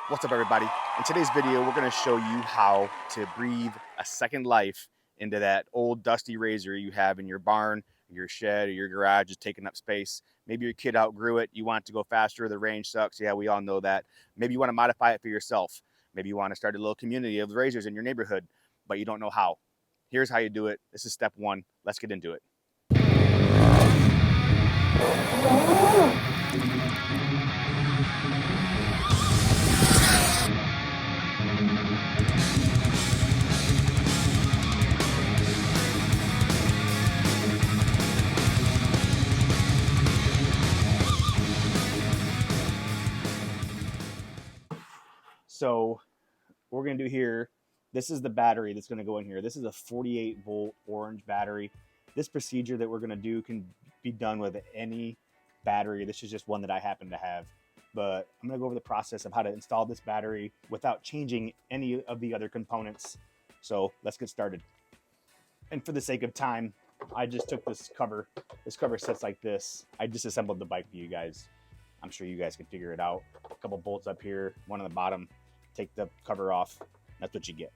What's up, everybody? In today's video, we're going to show you how to breathe a second life into that old dusty razor you have in your barn, your shed, or your garage is taking up space. Maybe your kid outgrew it. You want it to go faster. The range sucks. Yeah, we all know that. Maybe you want to modify it for yourself. Maybe you want to start a little community of razors in your neighborhood, but you don't know how. Here's how you do it. This is step one. Let's get into it. So what we're going to do here, this is the battery that's going to go in here. This is a 48 volt orange battery. This procedure that we're going to do can be done with any battery. This is just one that I happen to have. But I'm going to go over the process of how to install this battery without changing any of the other components. So let's get started. And for the sake of time, I just took this cover. This cover sits like this. I disassembled the bike for you guys. I'm sure you guys can figure it out. A couple bolts up here, one on the bottom. Take the cover off. That's what you get.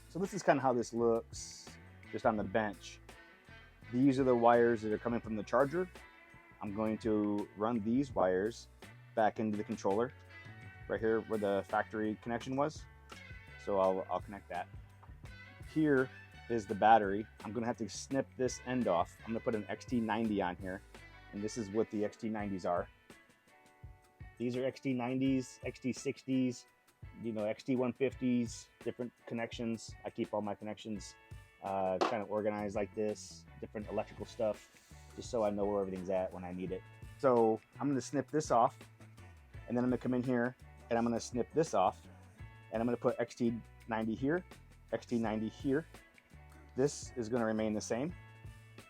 So this is kind of how this looks just on the bench. These are the wires that are coming from the charger. I'm going to run these wires back into the controller right here where the factory connection was. So I'll connect that. Here is the battery. I'm going to have to snip this end off. I'm going to put an XT90 on here, and this is what the XT90s are. These are XT90s, XT60s, you know, XT150s, different connections. I keep all my connections kind of organized like this, different electrical stuff, just so I know where everything's at when I need it. So I'm going to snip this off, and then I'm going to come in here and I'm going to snip this off, and I'm going to put XT90 here, XT90 here. This is going to remain the same.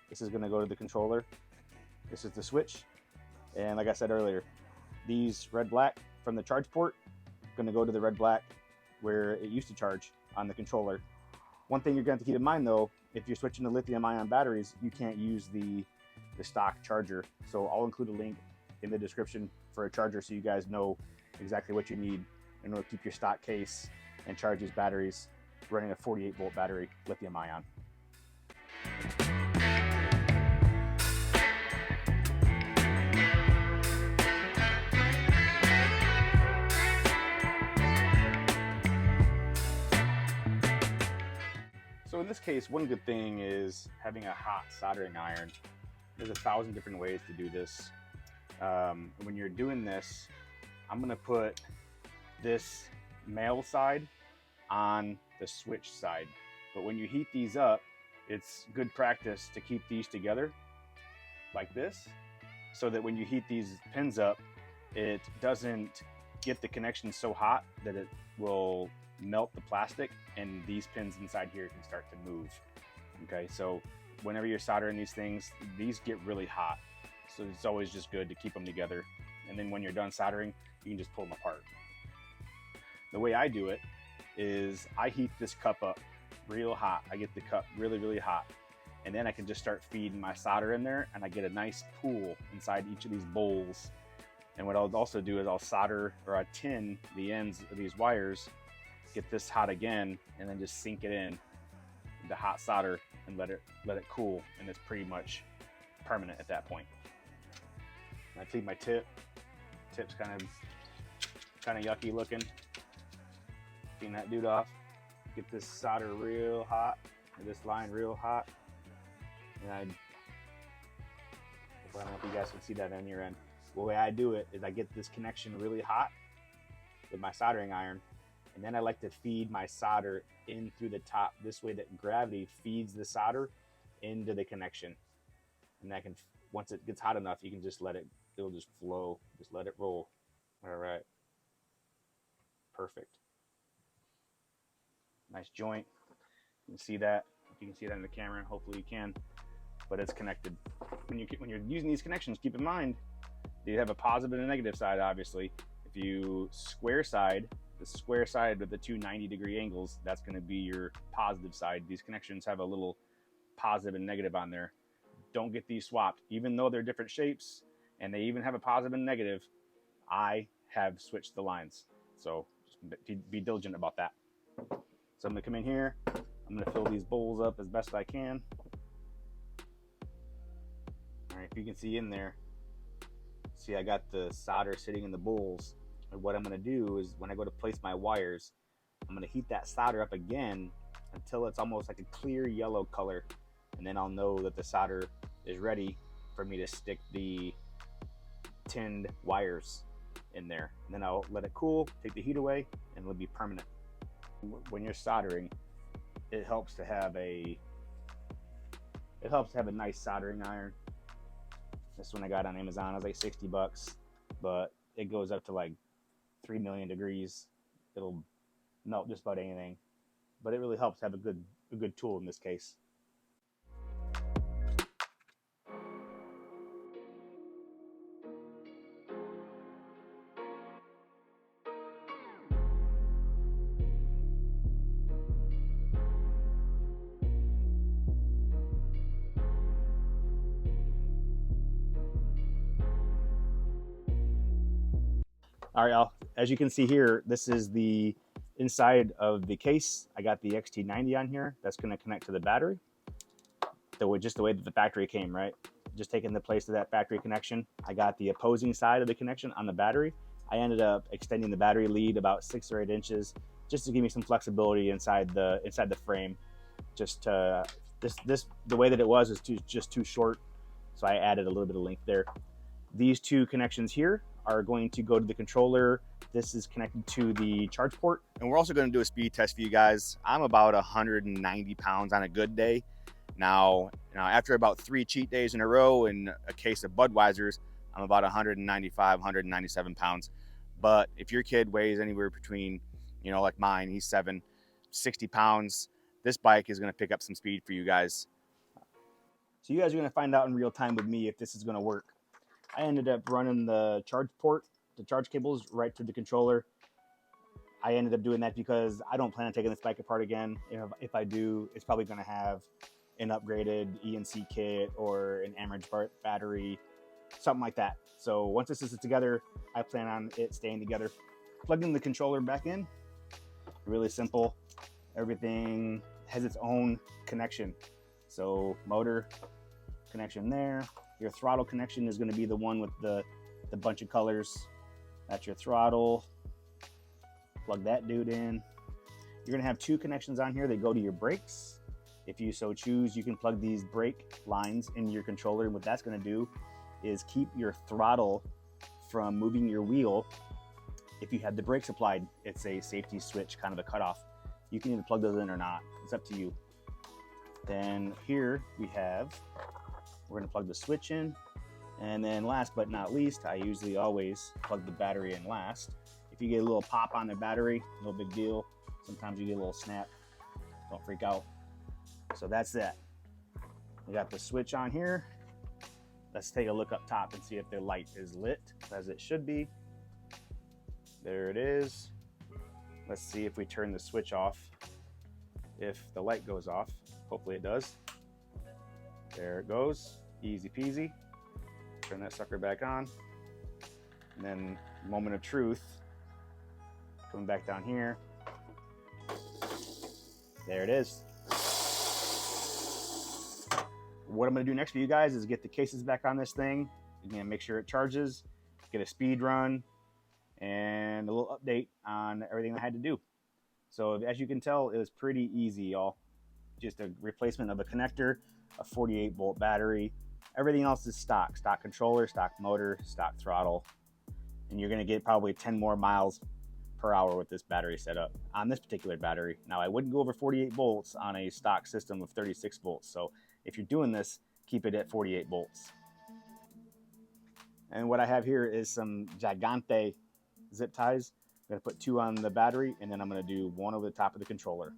This is going to go to the controller. This is the switch. And like I said earlier, these red-black from the charge port going to go to the red-black where it used to charge on the controller. One thing you're going to have to keep in mind though, if you're switching to lithium-ion batteries, you can't use the stock charger. So I'll include a link in the description for a charger so you guys know exactly what you need in order to keep your stock case and charge these batteries running a 48 volt battery lithium-ion. So in this case, one good thing is having a hot soldering iron. There's 1,000 different ways to do this. When you're doing this, I'm gonna put this male side on the switch side. But when you heat these up, it's good practice to keep these together like this, so that when you heat these pins up, it doesn't get the connection so hot that it will melt the plastic and these pins inside here can start to move. Okay, so whenever you're soldering these things, these get really hot. So it's always just good to keep them together. And then when you're done soldering, you can just pull them apart. The way I do it is I heat this cup up real hot. I get the cup really, really hot. And then I can just start feeding my solder in there, and I get a nice pool inside each of these bowls. And what I'll also do is I'll solder, or I tin the ends of these wires, get this hot again, and then just sink it in the hot solder and let it cool, and it's pretty much permanent at that point. And I clean my tip's kind of yucky looking. Clean that dude off. Get this solder real hot, or this line real hot. And I don't know if you guys can see that on your end. The way I do it is I get this connection really hot with my soldering iron, and then I like to feed my solder in through the top this way that gravity feeds the solder into the connection, and that can once it gets hot enough, you can just let it, it'll just flow, just let it roll. All right, perfect. Nice joint. You can see that. If you can see that in the camera, hopefully you can. But it's connected. When you're using these connections, keep in mind you have a positive and a negative side. Obviously, if you square side, the square side with the two 90-degree angles, that's going to be your positive side. These connections have a little positive and negative on there. Don't get these swapped, even though they're different shapes and they even have a positive and negative. I have switched the lines, so just be diligent about that. So I'm gonna come in here, I'm gonna fill these bowls up as best I can. All right, if you can see in there, see I got the solder sitting in the bowls. And what I'm gonna do is when I go to place my wires, I'm gonna heat that solder up again until it's almost like a clear yellow color. And then I'll know that the solder is ready for me to stick the tinned wires in there. And then I'll let it cool, take the heat away, and it'll be permanent. When you're soldering, it helps to have a nice soldering iron. This one I got on Amazon, it was like 60 bucks, but it goes up to like 3 million degrees. It'll melt just about anything, but it really helps to have a good tool in this case. All right, y'all, as you can see here, this is the inside of the case. I got the XT90 on here. That's gonna connect to the battery. Just the way that the factory came, right? Just taking the place of that factory connection. I got the opposing side of the connection on the battery. I ended up extending the battery lead about 6 or 8 inches just to give me some flexibility inside the frame. Just the way that it was just too short, so I added a little bit of length there. These two connections here are going to go to the controller. This is connected to the charge port. And we're also going to do a speed test for you guys. I'm about 190 pounds on a good day. Now after about 3 cheat days in a row and a case of Budweiser's, I'm about 195, 197 pounds. But if your kid weighs anywhere between, like mine, he's 60 pounds, this bike is going to pick up some speed for you guys. So you guys are going to find out in real time with me if this is going to work. I ended up running the charge port, the charge cables right to the controller. I ended up doing that because I don't plan on taking this bike apart again. If I do, it's probably going to have an upgraded ENC kit or an amperage battery, something like that. So once this is together, I plan on it staying together. Plugging the controller back in, really simple. Everything has its own connection. So motor connection there. Your throttle connection is going to be the one with the bunch of colors. That's your throttle. Plug that dude in. You're going to have 2 connections on here that go to your brakes. If you so choose, you can plug these brake lines into your controller. And what that's going to do is keep your throttle from moving your wheel. If you had the brakes applied, it's a safety switch, kind of a cutoff. You can either plug those in or not. It's up to you. Then here we're going to plug the switch in. And then last but not least, I usually always plug the battery in last. If you get a little pop on the battery, no big deal. Sometimes you get a little snap. Don't freak out. So that's that. We got the switch on here. Let's take a look up top and see if the light is lit as it should be. There it is. Let's see if we turn the switch off. If the light goes off, hopefully it does. There it goes, easy peasy. Turn that sucker back on. And then moment of truth, coming back down here. There it is. What I'm gonna do next for you guys is get the cases back on this thing. Again, make sure it charges, get a speed run, and a little update on everything I had to do. So as you can tell, it was pretty easy, y'all. Just a replacement of a connector, a 48-volt battery. Everything else is stock controller, stock motor, stock throttle. And you're gonna get probably 10 more miles per hour with this battery setup on this particular battery. Now, I wouldn't go over 48 volts on a stock system of 36 volts. So if you're doing this, keep it at 48 volts. And what I have here is some Gigante zip ties. I'm gonna put 2 on the battery, and then I'm gonna do 1 over the top of the controller.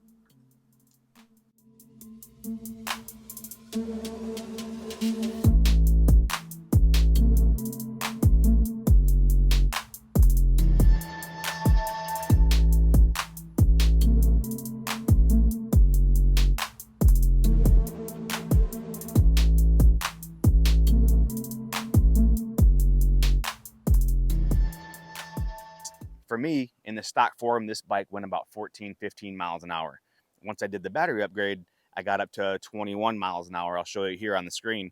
For me, in the stock form, this bike went about 14, 15 miles an hour. Once I did the battery upgrade, I got up to 21 miles an hour. I'll show you here on the screen.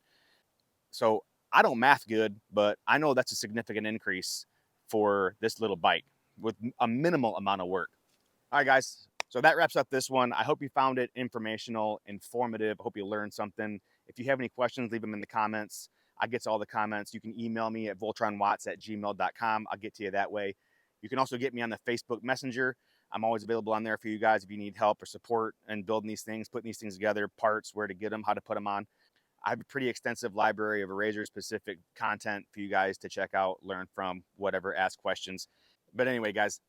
So I don't math good, but I know that's a significant increase for this little bike with a minimal amount of work. All right, guys. So that wraps up this one. I hope you found it informational, informative. I hope you learned something. If you have any questions, leave them in the comments. I get to all the comments. You can email me at voltronwatts@gmail.com. I'll get to you that way. You can also get me on the Facebook Messenger. I'm always available on there for you guys if you need help or support in building these things, putting these things together, parts, where to get them, how to put them on. I have a pretty extensive library of Razor-specific content for you guys to check out, learn from, whatever, ask questions. But anyway, guys,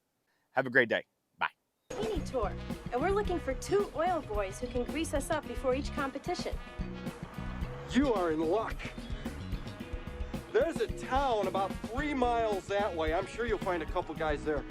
have a great day. Bye. Bikini tour, and we're looking for 2 oil boys who can grease us up before each competition. You are in luck. There's a town about 3 miles that way. I'm sure you'll find a couple guys there.